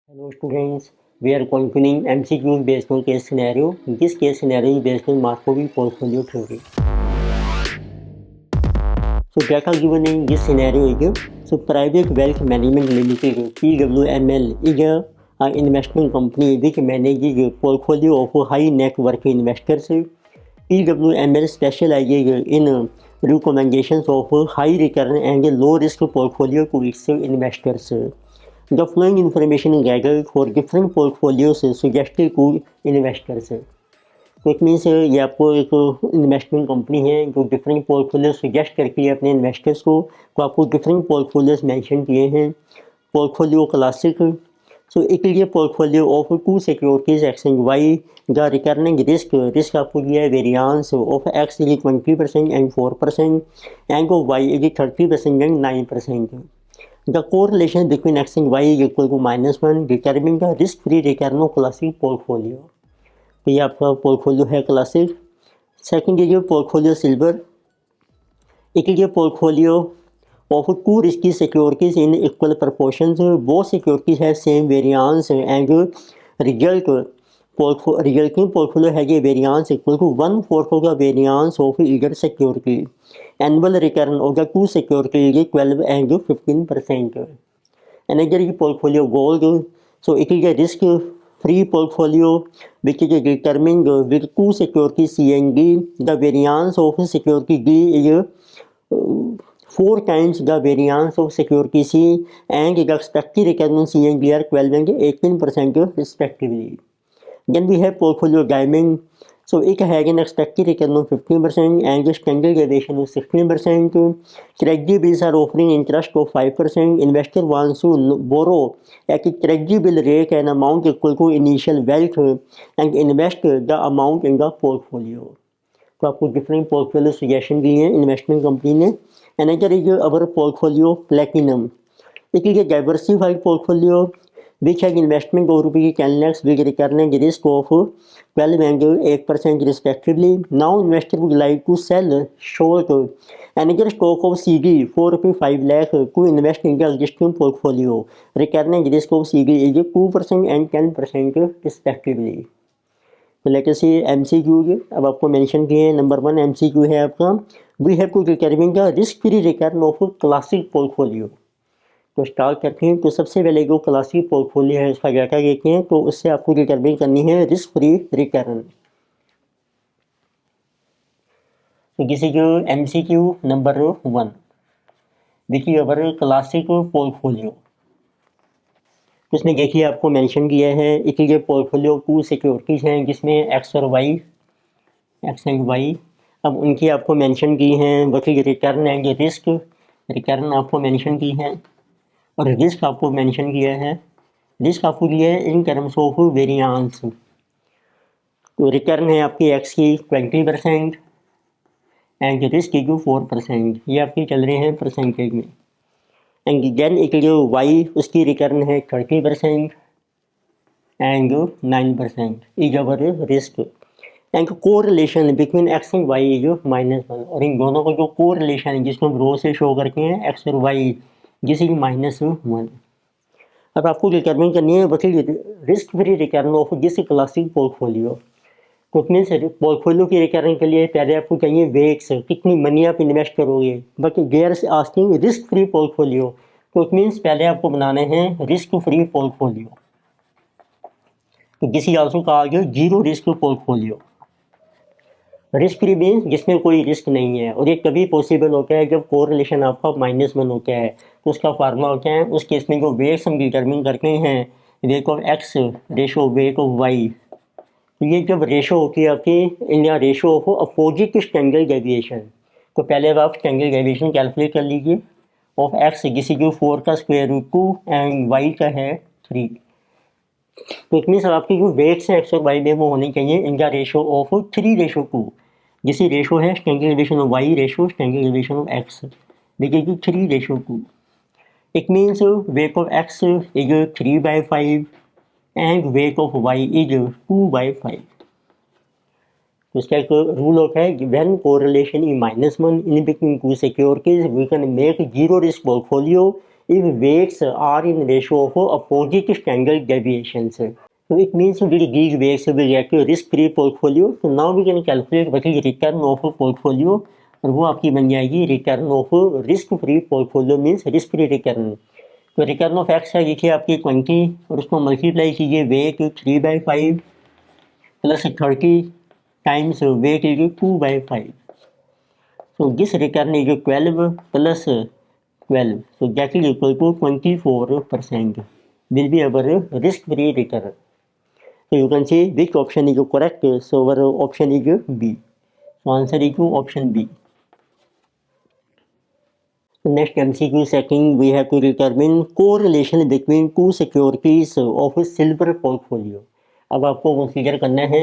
Hello students, we are continuing MCQ based on case scenario. This case scenario is based on Markov portfolio theory. So data given in this scenario is Private Wealth Management Limited (PWML) is a investment company which manages a portfolio of high net worth investors. PWML specializes in recommendations of high return and low risk portfolio to its investors. The following information gathered for different portfolios suggested to investors. तो it means ये आपको एक investment company है जो different portfolio suggest करती है अपने investors को। तो आपको डिफरेंट पोर्टफोलियोज मेंशन किए हैं। पोर्टफोलियो क्लासिक, सो एक लिए portfolio of two securities X and Y. The returning risk आपको दिया है variance of X is 20% and 4% and of Y is 30% and 9%। The correlation between x and y is equal to -1, determine the risk-free return of classic portfolio। तो ये आपका portfolio है classic. Second है portfolio silver. एक है portfolio of two risky securities in equal proportions. Both securities have same variance and resulting portfolio has a variance equal to 1/4 of the variance of either security. Annual return of the two securities is 12 and 15%. Another is portfolio gold. So it is a risk-free portfolio which is determined with two securities C and D. The variance of security D is 4 times the variance of security C, and the expected return on C and D are 12 and 18% respectively. Then we have portfolio diamond. So it has an expected return of 15% and the standard deviation of 16%. Treasury bills are offering interest of 5%. Investor wants to borrow at a treasury bill rate an amount equal to initial wealth and invest the amount in the portfolio. तो आपको different portfolio suggestion दिए हैं investment company ने। Another is our portfolio platinum. It is a diversified portfolio which has investment of rupees 10 lakhs with returning risk of 12 and 8% respectively. Now investor would like to sell short another stock of CD for rupees 5 lakh to invest in the existing portfolio. Returning risk of CD is 2% and 10% respectively. तो let us सी MCQ अब आपको mention किए हैं। Number 1 MCQ है आपका, we have to determine the risk free return of classic portfolio. तो start करते हैं। तो सबसे पहले जो क्लासिक पोर्टफोलियो है उसका डाटा देखते हैं। तो उससे आपको डिटरमिन करनी है रिस्क फ्री रिटर्न। तो किसी को MCQ नंबर 1 देखिए अवर क्लासिक पोर्टफोलियो, उसने देखिए आपको मेंशन किया है एक ये पोर्टफोलियो टू सिक्योरिटीज हैं जिसमें एक्स एंड वाई। अब उनकी आपको मेंशन की हैं वही रिटर्न एंड रिस्क। रिटर्न आपको मेंशन की है और रिस्क आपको मेंशन किया है। रिस्क आपको दिया है इन टर्म्स ऑफ वेरिएंस। तो रिटर्न है आपकी एक्स की 20% एंड रिस्क की 4%। ये आपके चल रहे हैं परसेंटेज में। एंड देन एक जो वाई उसकी रिटर्न है 30% and 9% is our risk. And correlation between X and Y is -1। और इन दोनों का जो कोरिलेशन है जिसको हम रो से शो करते हैं एक्स और वाई, जिस इज -1। अब आपको डिटरमिन करनी है वही risk free return of this classic portfolio. तो मीन्स पोर्टफोलियो की रिटर्न के लिए पहले आपको चाहिए वेक्स, कितनी मनी आप इन्वेस्ट करोगे। बट देयर से आस्किंग रिस्क फ्री पोर्टफोलियो, तो मीन्स पहले आपको बनाने हैं रिस्क फ्री पोर्टफोलियो। तो दिस इज आल्सो कहा गया zero risk portfolio. Risk free means जिसमें कोई रिस्क नहीं है, और ये कभी पॉसिबल होता है जब कोरिलेशन आपका -1 होता है। तो उसका फार्मूला होता है उस केस में जो वेट्स हम डिटरमिन करते हैं weight of X ratio weight of Y. तो ये जब रेशो होती है आपकी in ratio of opposite standard deviation. तो पहले अब आप स्टैंडर्ड डेविएशन कैलकुलेट कर लीजिए ऑफ एक्स किसी जो 4 का स्क्वायर रूट 2 एंड वाई का है 3। तो इतनी सब आपकी जो वेट्स हैं एक्स और वाई में वो होनी चाहिए इनका रेशो ऑफ 3:2। जिसकी रेशो है standard deviation of Y ratio standard deviation of X, देखिए कि 3:2। It means weight of X is 3/5 and weight of y is 2/5। तो इसका एक रूल होता है when correlation is -1 in between two securities we can make zero risk portfolio if weights are in ratio of opposite standard deviations. So it means that these weights will get risk-free portfolio. So now we can calculate what is return of portfolio, और वो आपकी बन जाएगी return of risk free portfolio means risk free return. तो return of X है देखिए आपकी 20 और उसको मल्टीप्लाई कीजिए weight 3/5 plus 30 times weight is 2/5। So this return is 12 plus 12. So that is equal to 24% will be our risk-free return. So you can see which option is correct. So our option is B. So answer is option B. So next MCQ setting we have to determine correlation between two securities of silver portfolio. अब आपको consider करना है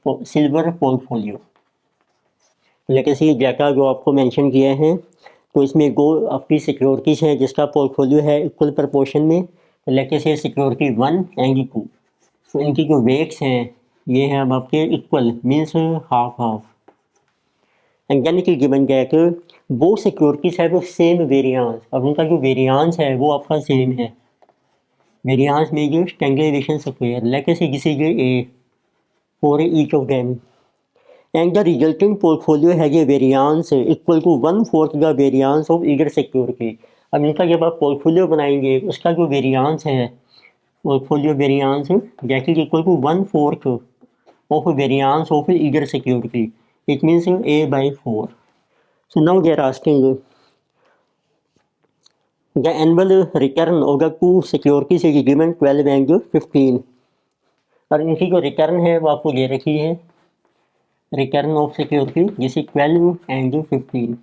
silver portfolio. लेकिन से data जो आपको mention किया है तो इसमें दो आपकी सिक्योरिटीज़ हैं जिसका पोर्टफोलियो है इक्वल प्रपोर्शन में। लेकिन से सिक्योरिटी 1 एंड 2, तो इनकी जो वेट्स हैं ये हैं अब आपके equal means half half. And यानी कि गिवन दैट वो सिक्योरिटीज़ है वो सेम वेरियांस, अब उनका जो वेरियांस है वो आपका सेम है। वेरियांस में जो स्टैंडर्ड डेविएशन स्क्वायर लेकिन से this is A for each of them and the resulting portfolio has a variance equal to 1/4 the variance of either security। अब इनका जब आप पोर्टफोलियो बनाएंगे उसका जो वेरियांस है portfolio variance that is equal to 1/4 of variance of either security, it means A/4। So now they are asking the annual return of the two securities is given 12 and 15 और इनकी जो return है वो आपको दे रखी है return of security जैसे 12 and 15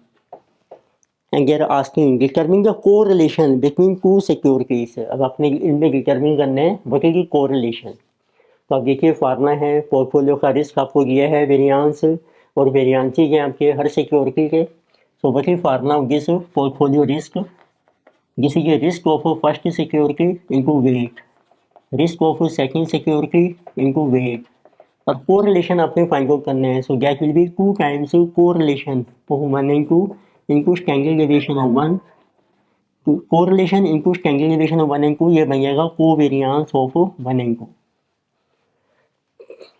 and they are asking determine the correlation between two securities। अब आपने इनमें डिटरमिन करना है what is the correlation। तो आप देखिए फार्मूला है पोर्टफोलियो का रिस्क आपको दिया है वेरियांस और वेरियांसेज हैं आपके हर सिक्योरिटी के। सो what is formula of this portfolio risk, this is risk of first security into wait, risk of second security into wait और कोरिलेशन आपने फाइंड आउट करना है। So that will be 2 times correlation of 1 and 2 into standard deviation of 1, तो correlation into standard deviation of 1 and 2 ये बन जाएगा कोवेरियांस of 1 and 2।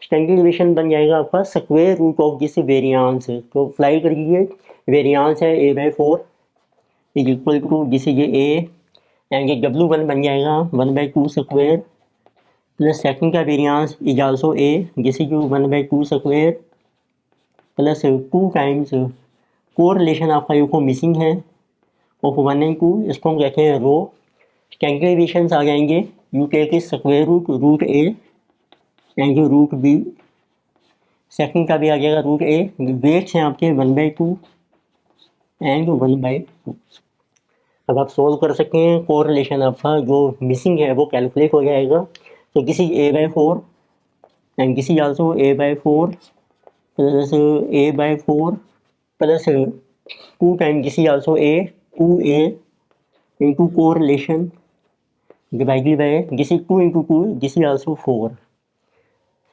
Standard deviation बन जाएगा आपका square root of this variance. तो अप्लाई करिए वेरियांस है A/4 is equal to this is A and W1 बन जाएगा 1/2 स्क्वायर प्लस सेकंड का variance is also A this is 1/2 square plus 2 times correlation आपका ये मिसिंग है ऑफ 1 and 2, इसको हम कहते हैं रो। स्टैंडर्ड डेविएशंस आ जाएंगे you take is square root A and root B, second का भी आ जाएगा रूट A। वेट्स हैं आपके 1/2 एंड 1/2। अब आप सोल्व कर सकते हैं कोरिलेशन आपका जो मिसिंग है वो कैलकुलेट हो जाएगा। तो this is A/4 and this is also A/4 plus A/4 plus 2 time this is also A 2A into correlation divided by this is 2 into 2 this is also 4।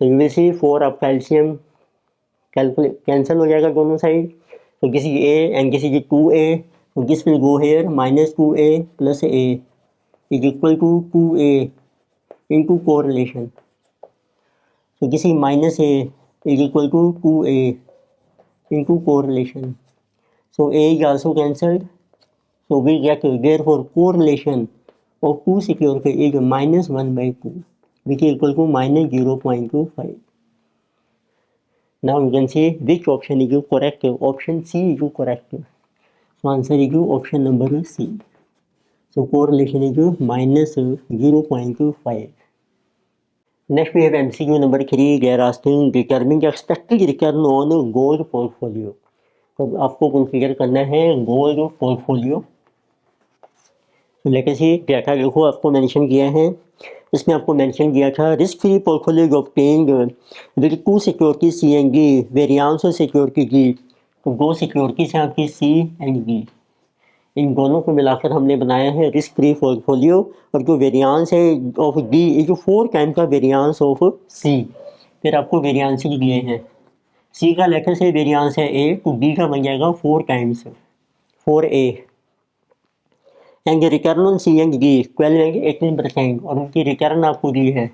so you will see 4 आपका LCM cancel हो जाएगा दोनों side. तो this is A and this is 2A, so this will go here minus 2A plus A is equal to 2A into correlation। so this is minus A is equal to 2A into correlation, so A is also cancelled, so we get therefore correlation of two security is minus 1/2 which is equal to minus 0.25। now you can see which option is correct, option C is correct, so answer is option number C। so correlation is minus 0.5। next we have MCQ number 3, they are asking determine the expected return on gold portfolio। तो आपको consider करना है gold portfolio. लेकिन से data देखो आपको mention किया है, इसमें आपको मेंशन किया था risk free portfolio obtained with two security C and D, variance और सिक्योरिटी D। तो दो सिक्योरिटीज हैं आपकी C and D, इन दोनों को मिलाकर हमने बनाया है रिस्क फ्री पोर्टफोलियो और जो वेरियांस है ऑफ D ये जो 4 टाइम का वेरियांस ऑफ C। फिर आपको वेरियांस ही दिए हैं, C का लेटर से वेरियांस है A तो D का बन जाएगा 4 times 4A and return on C and D 12 and 18%, और उनकी रिटर्न आपको दी है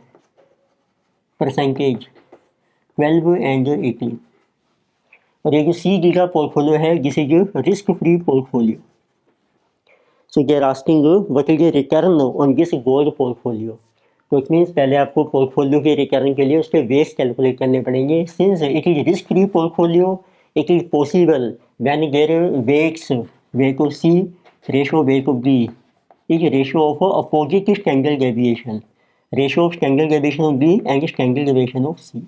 परसेंटेज 12 एंड 18। और ये जो सी डी का पोर्टफोलियो है जिसे जो risk free portfolio, so they are asking what is the return on this gold portfolio. तो इट मीन्स पहले आपको पोर्टफोलियो के रिटर्न के लिए उसके वेट्स कैलकुलेट करने पड़ेंगे। Since it is risk free portfolio, it is possible when there weights weight of c ratio weight of b is ratio of opposite standard deviation, ratio of standard deviation of b and standard deviation of c.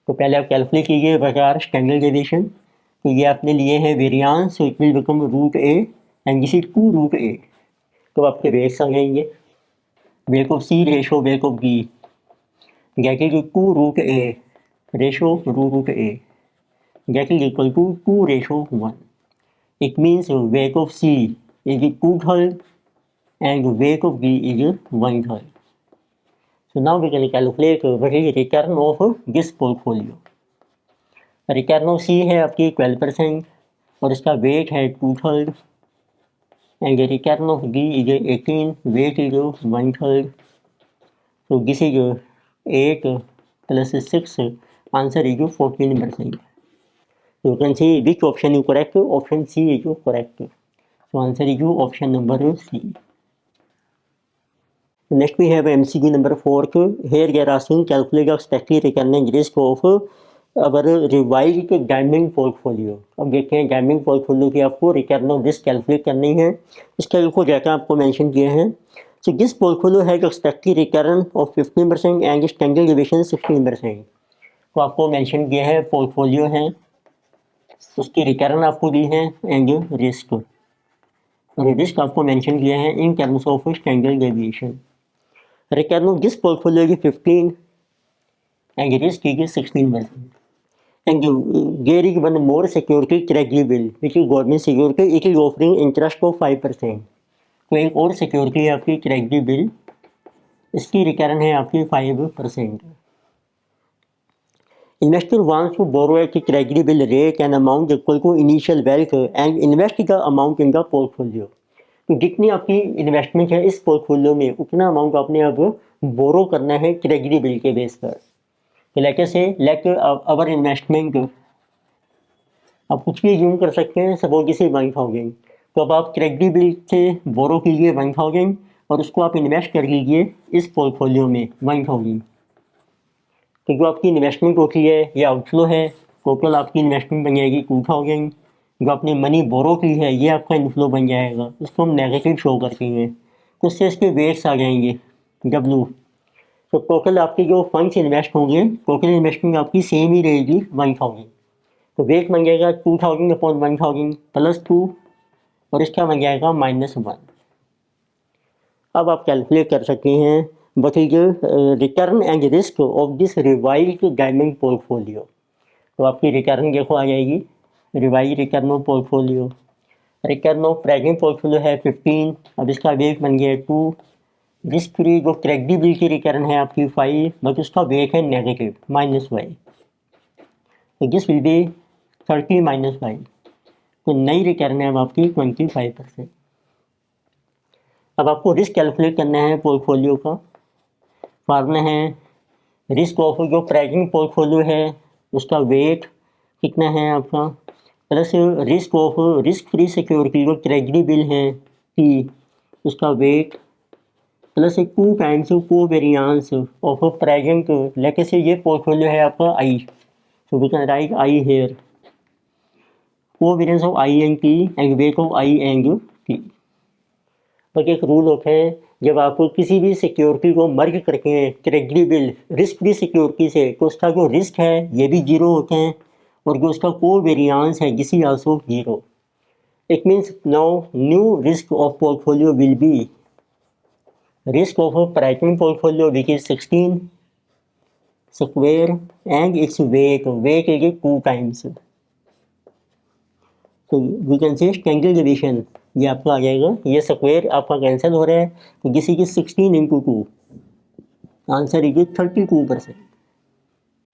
तो पहले आप calculate कीजिए प्रकार standard deviation. तो ये आपने लिए हैं variance, so it will become root a and this is 2 root a. तो आपके वेट्स आ जाएंगे weight of c ratio weight of b get is 2 root a ratio root a get is equal to 2 ratio 1। It means weight of c is 2/3 and weight of B is 1/3. So now we can calculate what is return of this portfolio. Return of C है आपकी 12% और इसका weight है 2/3 and the return of D is 18, weight is 1/3. So this is 8 plus 6, answer is 14%. So you can see which option is correct. Option C is correct. So answer is option number C. Next we have MCQ number 4. Here they are asking calculate the expected return and risk of our revised gaming portfolio. अब देखते हैं gaming portfolio की आपको return of risk calculate करनी है। इसका देखो जैसा आपको मेंशन किए हैं। So this portfolio has expected return of 15% and standard deviation 16%. तो आपको मेंशन किया है पोर्टफोलियो है, उसकी रिटर्न आपको दी है एंड रिस्क, और रिस्क आपको मेंशन किया है in terms of standard deviation. Return of this portfolio is 15 and risk is 16%. And there is one more security treasury bill which is government security, it is offering interest of 5%. तो एक और security है आपकी treasury bill, इसकी return है आपकी 5%. Investor wants to borrow at treasury bill rate and amount equal to initial wealth and invest the amount in the portfolio. तो जितनी आपकी इन्वेस्टमेंट है इस पोर्टफोलियो में उतना अमाउंट आपने अब बोरो करना है ट्रेजरी बिल के बेस पर। तो लेट अवर इन्वेस्टमेंट आप कुछ भी यूज कर सकते हैं, सपोज जैसे 1000, तो अब आप ट्रेजरी बिल से बोरो कीजिए 1000 और उसको आप इन्वेस्ट कर लीजिए इस पोर्टफोलियो में 1000। तो जो आपकी इन्वेस्टमेंट होती है ये आउटफ्लो है, टोटल आपकी इन्वेस्टमेंट बन जाएगी 2000। जो आपने मनी बोरो की है ये आपका इनफ्लो बन जाएगा, इसको हम नेगेटिव शो करते हैं, तो उससे इसके वेट्स आ जाएंगे W। तो टोटल आपके जो फंड्स इन्वेस्ट होंगे टोटल इन्वेस्टमेंट आपकी सेम ही रहेगी 1000। तो वेट बन जाएगा 2000 अपॉन 1000 प्लस 2 और इसका बन जाएगा -1। अब आप कैलकुलेट कर सकते हैं what is return and risk of this revised diamond portfolio. तो आपकी रिटर्न देखो आ जाएगी revise return of portfolio, return of present portfolio है 15, अब इसका वेट बन गया 2। रिस्क फ्री जो ट्रेजरी बिल की रिटर्न है आपकी 5, बट उसका वेट है नेगेटिव -5, तो दिस विल बी 30 - 5। तो नई रिटर्न है अब आपकी 25%। अब आपको रिस्क कैलकुलेट करना है पोर्टफोलियो का। फार्मूला है रिस्क ऑफ जो प्रेजेंट पोर्टफोलियो है उसका वेट कितना है आपका, plus risk of risk free security जो ट्रेजरी बिल है P उसका weight, plus 2 times covariance of present, लेके से ये पोर्टफोलियो है आपका I, so we can write I here, covariance of I and P and weight of I and P। और एक रूल होता है जब आप किसी भी सिक्योरिटी को मर्ज करके हैं treasury bill risk free security से, तो उसका जो रिस्क है ये भी 0 होते हैं और जो उसका कोवेरिएंस है this is also 0। It means now new risk of portfolio will be risk of a pricing portfolio which is 16 square and its weight is 2 times, so we can say standard deviation ये आपका आ जाएगा, ये square आपका cancel हो रहा है तो किसी की 16 × 2, answer is 32%।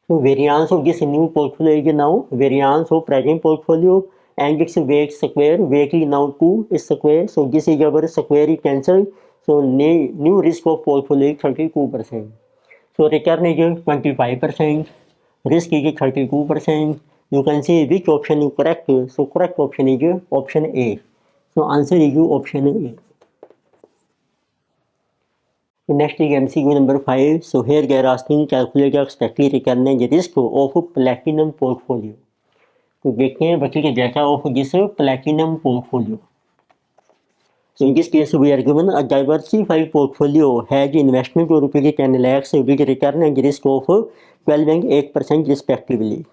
so variance of this new portfolio is now variance of present portfolio and its weight square, weight is now 2 square, so this is our square is cancelled, so new risk of portfolio is 32%. So return is 25%, risk is 32%. You can see which option is correct. So correct option is option A. So answer is option A. Next is MCQ number 5. So here they are asking calculate the expected return and risk of platinum portfolio. तो देखते हैं बच्चे के data of this platinum portfolio. So in this case we are given a diversified portfolio has investment of rupees 10 lakhs with return and risk of 12 and 8% respectively.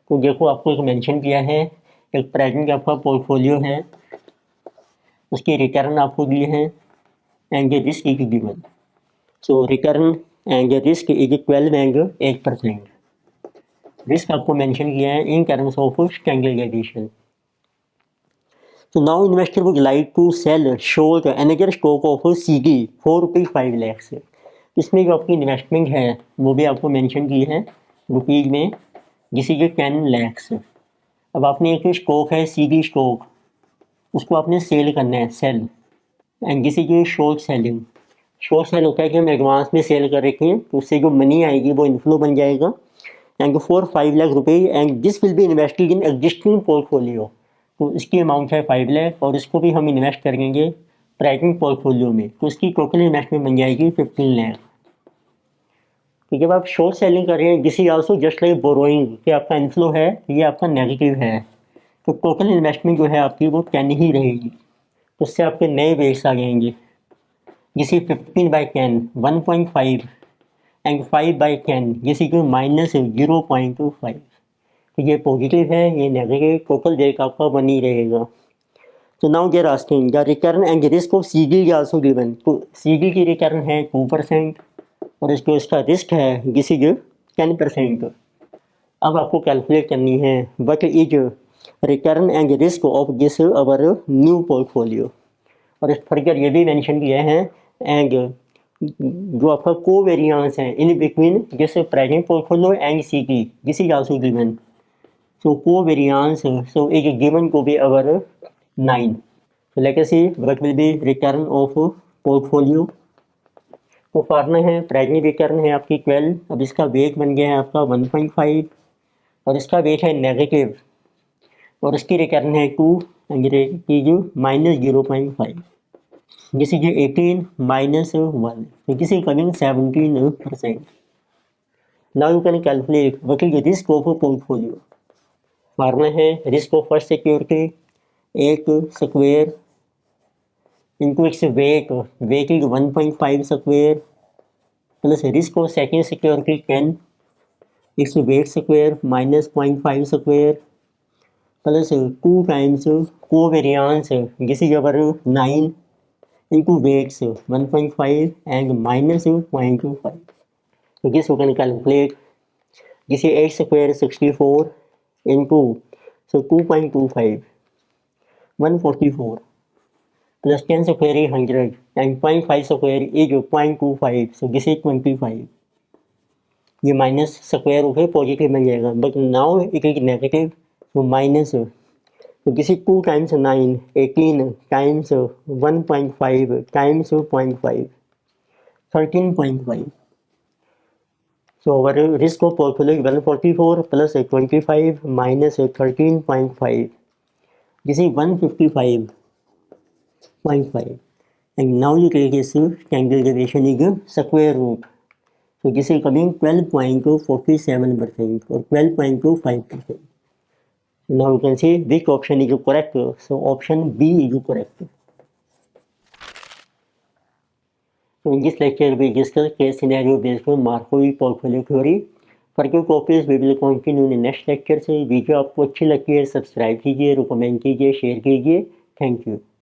तो देखो आपको एक mention किया है, एक प्रेजेंट आपका पोर्टफोलियो है, उसके रिटर्न आपको दिए हैं and risk is given. So return and risk is 12 and 8%. Risk आपको मेंशन किया है in terms of standardization. So now investor would like to sell short another stock of CG for ₹5 lakhs. इसमें जो आपकी investment है वो भी आपको मेंशन की है रुपीज़ में, जिसे जो 10 lakhs. अब आपने एक स्टॉक है CG स्टॉक, उसको आपने सेल करना है, सेल, एंड जिसे जो शॉर्ट सेलिंग. शॉर्ट सेल होता है कि हम एडवांस में सेल कर रखे हैं, तो उससे जो मनी आएगी वो इनफ्लो बन जाएगा एंड फॉर 5 लाख रुपये, and this will be invested in existing portfolio. तो इसकी अमाउंट है 5 लाख और इसको भी हम इन्वेस्ट करेंगे प्राइवेट पोर्टफोलियो में, तो इसकी टोटल इन्वेस्टमेंट बन जाएगी 15 लाख. तो जब आप शॉर्ट सेलिंग कर रहे हैं, this is also just like borrowing, कि आपका इनफ्लो है, ये आपका नेगेटिव है, तो टोटल इन्वेस्टमेंट जो है आपकी वो 10 ही रहेगी. तो उससे आपके नए वेट्स आ जाएंगे, जिसे 15/10 1.5 एंड 5/10 जिसे कि -0.25. तो ये पॉजिटिव है, ये नेगेटिव, टोटल रेट आपका 1 ही रहेगा. तो now they are asking the return and risk of CG is also given. तो सीजी की रिटर्न है 2% और इसका रिस्क है दिस इज 10%. अब आपको कैलकुलेट करनी है what is return and risk of this our new portfolio. और इस फर्दर ये भी मेंशन किया है एंड जो आपका कोवेरिएंस है in between this present portfolio and CG, this is also given. So covariance so is given to be our 9. So let us see what will be return of portfolio. तो formula है present return है आपकी 12. अब इसका wait बन गया है आपका 1.5 और इसका वेट है नेगेटिव और इसकी रिटर्न है 2 एंड की जो -0.5. This is 18 -1, so this is coming 17%. Now you can calculate what is the risk of a portfolio. Formula है risk of first security 8 square into its weight, weight is 1.5 square plus risk of second security 10 its weight square -0.5 square plus 2 times covariance this is our 9 into weights 1.5 and -0.25. तो this you can calculate. This is 8 square 64 into so 2.25 144 plus 10 square is 100 and 0.5 square is 0.25, so this is 25. ये minus square होकर positive बन जाएगा, but now it is negative, तो minus, तो this is 2 times 9 18 times 1.5 times 0.5 13.5. So our risk of portfolio is 144 plus 25 minus 13.5. This is 155.5. And now you take this standard deviation is square root. So this is coming 12.47% or 12.25%. Now you can see which option is correct. So option B is correct. So in this lecture we discuss case scenario based on Markov portfolio theory. Further copies we will continue in next lecture से. वीडियो आपको अच्छी लगती है subscribe कीजिए, recommend कीजिए, share कीजिए. Thank you.